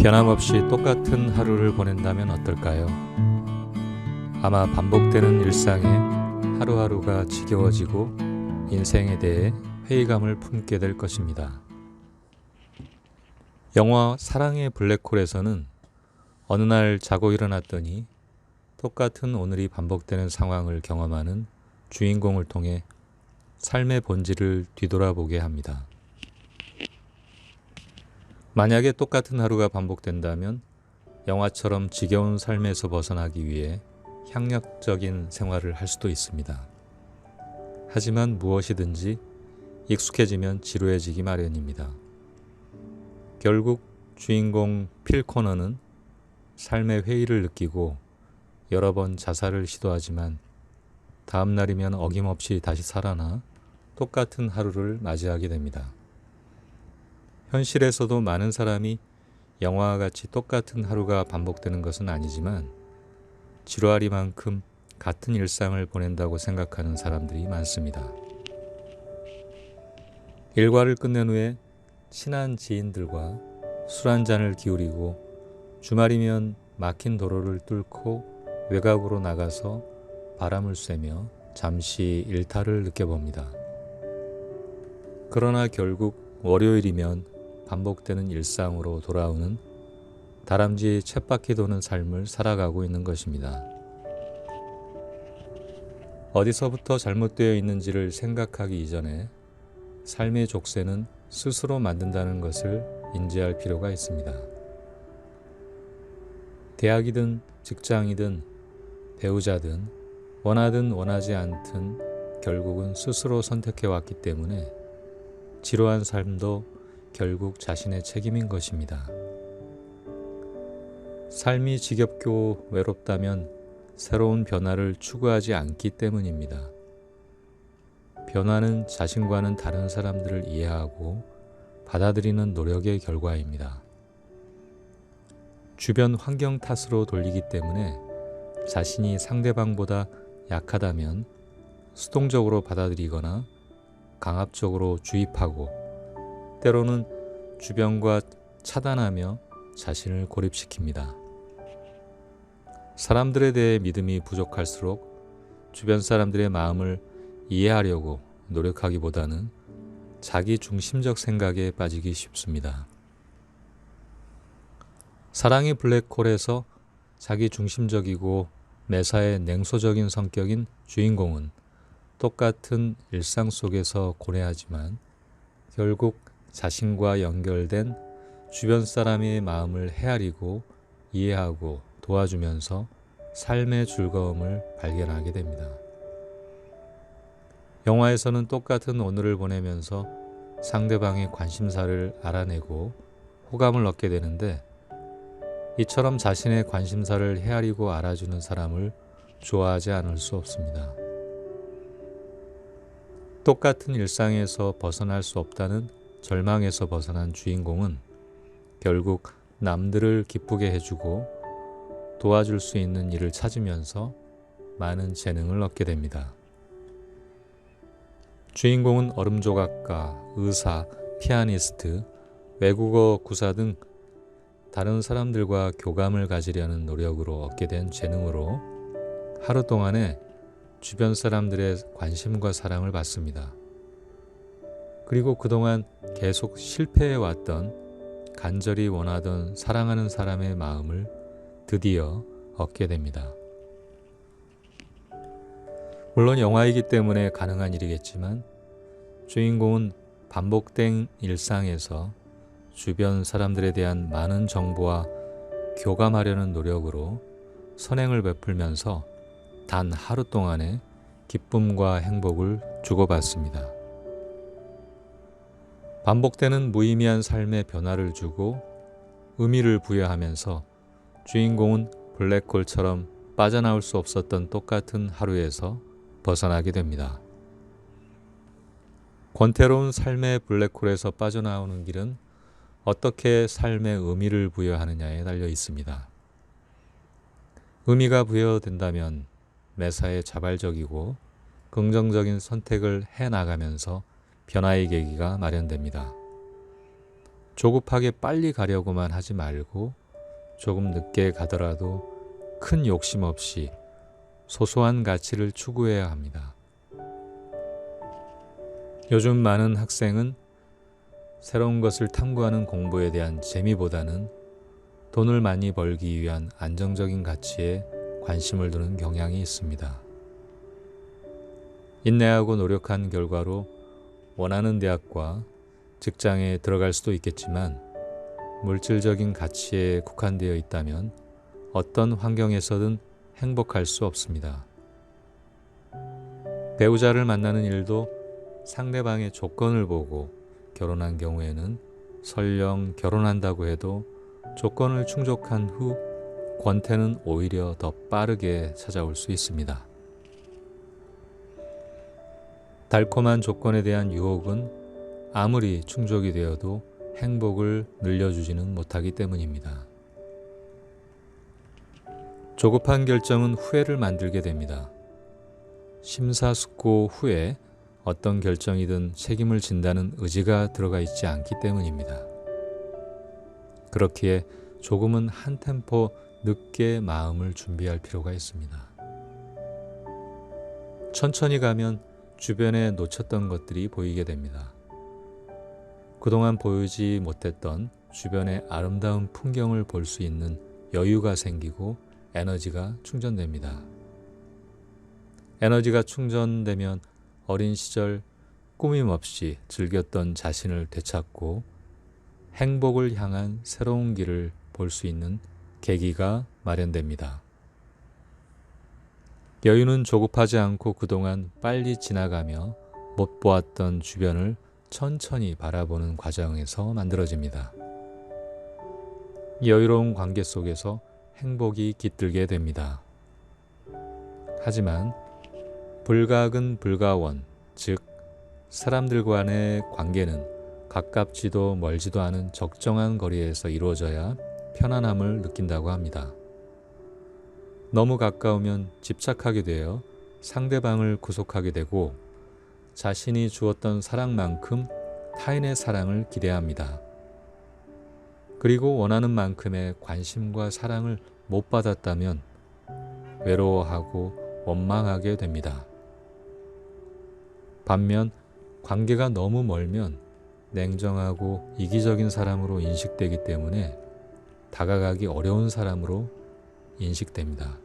변함없이 똑같은 하루를 보낸다면 어떨까요? 아마 반복되는 일상에 하루하루가 지겨워지고 인생에 대해 회의감을 품게 될 것입니다. 영화 사랑의 블랙홀에서는 어느 날 자고 일어났더니 똑같은 오늘이 반복되는 상황을 경험하는 주인공을 통해 삶의 본질을 뒤돌아보게 합니다. 만약에 똑같은 하루가 반복된다면 영화처럼 지겨운 삶에서 벗어나기 위해 향락적인 생활을 할 수도 있습니다. 하지만 무엇이든지 익숙해지면 지루해지기 마련입니다. 결국 주인공 필 코너는 삶의 회의를 느끼고 여러 번 자살을 시도하지만 다음 날이면 어김없이 다시 살아나 똑같은 하루를 맞이하게 됩니다. 현실에서도 많은 사람이 영화와 같이 똑같은 하루가 반복되는 것은 아니지만 지루하리만큼 같은 일상을 보낸다고 생각하는 사람들이 많습니다. 일과를 끝낸 후에 친한 지인들과 술 한잔을 기울이고 주말이면 막힌 도로를 뚫고 외곽으로 나가서 바람을 쐬며 잠시 일탈을 느껴봅니다. 그러나 결국 월요일이면 반복되는 일상으로 돌아오는 다람쥐 쳇바퀴 도는 삶을 살아가고 있는 것입니다. 어디서부터 잘못되어 있는지를 생각하기 이전에 삶의 족쇄는 스스로 만든다는 것을 인지할 필요가 있습니다. 대학이든 직장이든 배우자든 원하든 원하지 않든 결국은 스스로 선택해왔기 때문에 지루한 삶도 결국 자신의 책임인 것입니다. 삶이 지겹고 외롭다면 새로운 변화를 추구하지 않기 때문입니다. 변화는 자신과는 다른 사람들을 이해하고 받아들이는 노력의 결과입니다. 주변 환경 탓으로 돌리기 때문에 자신이 상대방보다 약하다면 수동적으로 받아들이거나 강압적으로 주입하고 때로는 주변과 차단하며 자신을 고립시킵니다. 사람들에 대해 믿음이 부족할수록 주변 사람들의 마음을 이해하려고 노력하기보다는 자기 중심적 생각에 빠지기 쉽습니다. 사랑의 블랙홀에서 자기 중심적이고 매사에 냉소적인 성격인 주인공은 똑같은 일상 속에서 고뇌하지만 결국 자신과 연결된 주변 사람의 마음을 헤아리고 이해하고 도와주면서 삶의 즐거움을 발견하게 됩니다. 영화에서는 똑같은 오늘을 보내면서 상대방의 관심사를 알아내고 호감을 얻게 되는데 이처럼 자신의 관심사를 헤아리고 알아주는 사람을 좋아하지 않을 수 없습니다. 똑같은 일상에서 벗어날 수 없다는 절망에서 벗어난 주인공은 결국 남들을 기쁘게 해주고 도와줄 수 있는 일을 찾으면서 많은 재능을 얻게 됩니다. 주인공은 얼음조각가, 의사, 피아니스트, 외국어 구사 등 다른 사람들과 교감을 가지려는 노력으로 얻게 된 재능으로 하루 동안에 주변 사람들의 관심과 사랑을 받습니다. 그리고 그동안 계속 실패해왔던 간절히 원하던 사랑하는 사람의 마음을 드디어 얻게 됩니다. 물론 영화이기 때문에 가능한 일이겠지만 주인공은 반복된 일상에서 주변 사람들에 대한 많은 정보와 교감하려는 노력으로 선행을 베풀면서 단 하루 동안의 기쁨과 행복을 주고받습니다. 반복되는 무의미한 삶에 변화를 주고 의미를 부여하면서 주인공은 블랙홀처럼 빠져나올 수 없었던 똑같은 하루에서 벗어나게 됩니다. 권태로운 삶의 블랙홀에서 빠져나오는 길은 어떻게 삶에 의미를 부여하느냐에 달려 있습니다. 의미가 부여된다면 매사에 자발적이고 긍정적인 선택을 해나가면서 변화의 계기가 마련됩니다. 조급하게 빨리 가려고만 하지 말고 조금 늦게 가더라도 큰 욕심 없이 소소한 가치를 추구해야 합니다. 요즘 많은 학생은 새로운 것을 탐구하는 공부에 대한 재미보다는 돈을 많이 벌기 위한 안정적인 가치에 관심을 두는 경향이 있습니다. 인내하고 노력한 결과로 원하는 대학과 직장에 들어갈 수도 있겠지만 물질적인 가치에 국한되어 있다면 어떤 환경에서든 행복할 수 없습니다. 배우자를 만나는 일도 상대방의 조건을 보고 결혼한 경우에는 설령 결혼한다고 해도 조건을 충족한 후 권태는 오히려 더 빠르게 찾아올 수 있습니다. 달콤한 조건에 대한 유혹은 아무리 충족이 되어도 행복을 늘려주지는 못하기 때문입니다. 조급한 결정은 후회를 만들게 됩니다. 심사숙고 후에 어떤 결정이든 책임을 진다는 의지가 들어가 있지 않기 때문입니다. 그렇기에 조금은 한 템포 늦게 마음을 준비할 필요가 있습니다. 천천히 가면 주변에 놓쳤던 것들이 보이게 됩니다. 그동안 보이지 못했던 주변의 아름다운 풍경을 볼 수 있는 여유가 생기고 에너지가 충전됩니다. 에너지가 충전되면 어린 시절 꾸밈 없이 즐겼던 자신을 되찾고 행복을 향한 새로운 길을 볼 수 있는 계기가 마련됩니다. 여유는 조급하지 않고 그동안 빨리 지나가며 못 보았던 주변을 천천히 바라보는 과정에서 만들어집니다. 여유로운 관계 속에서 행복이 깃들게 됩니다. 하지만 불가근 불가원, 즉 사람들 간의 관계는 가깝지도 멀지도 않은 적정한 거리에서 이루어져야 편안함을 느낀다고 합니다. 너무 가까우면 집착하게 되어 상대방을 구속하게 되고 자신이 주었던 사랑만큼 타인의 사랑을 기대합니다. 그리고 원하는 만큼의 관심과 사랑을 못 받았다면 외로워하고 원망하게 됩니다. 반면 관계가 너무 멀면 냉정하고 이기적인 사람으로 인식되기 때문에 다가가기 어려운 사람으로 인식됩니다.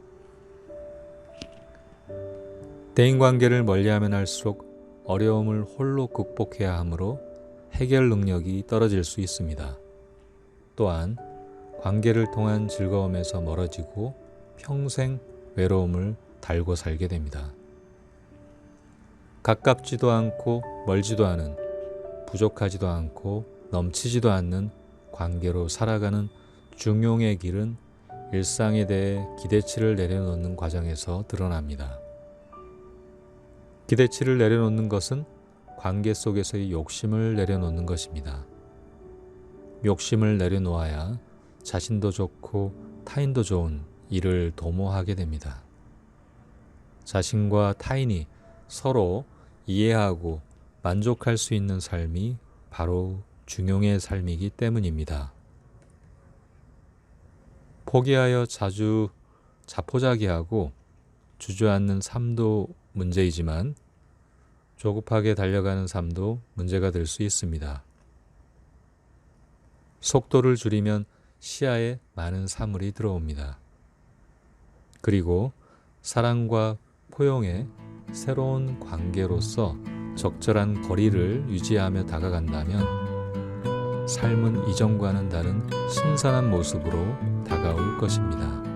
대인관계를 멀리하면 할수록 어려움을 홀로 극복해야 하므로 해결 능력이 떨어질 수 있습니다. 또한 관계를 통한 즐거움에서 멀어지고 평생 외로움을 달고 살게 됩니다. 가깝지도 않고 멀지도 않은, 부족하지도 않고 넘치지도 않는 관계로 살아가는 중용의 길은 일상에 대해 기대치를 내려놓는 과정에서 드러납니다. 기대치를 내려놓는 것은 관계 속에서의 욕심을 내려놓는 것입니다. 욕심을 내려놓아야 자신도 좋고 타인도 좋은 일을 도모하게 됩니다. 자신과 타인이 서로 이해하고 만족할 수 있는 삶이 바로 중용의 삶이기 때문입니다. 포기하여 자주 자포자기하고 주저앉는 삶도 문제이지만 조급하게 달려가는 삶도 문제가 될 수 있습니다. 속도를 줄이면 시야에 많은 사물이 들어옵니다. 그리고 사랑과 포용의 새로운 관계로서 적절한 거리를 유지하며 다가간다면 삶은 이전과는 다른 신선한 모습으로 다가올 것입니다.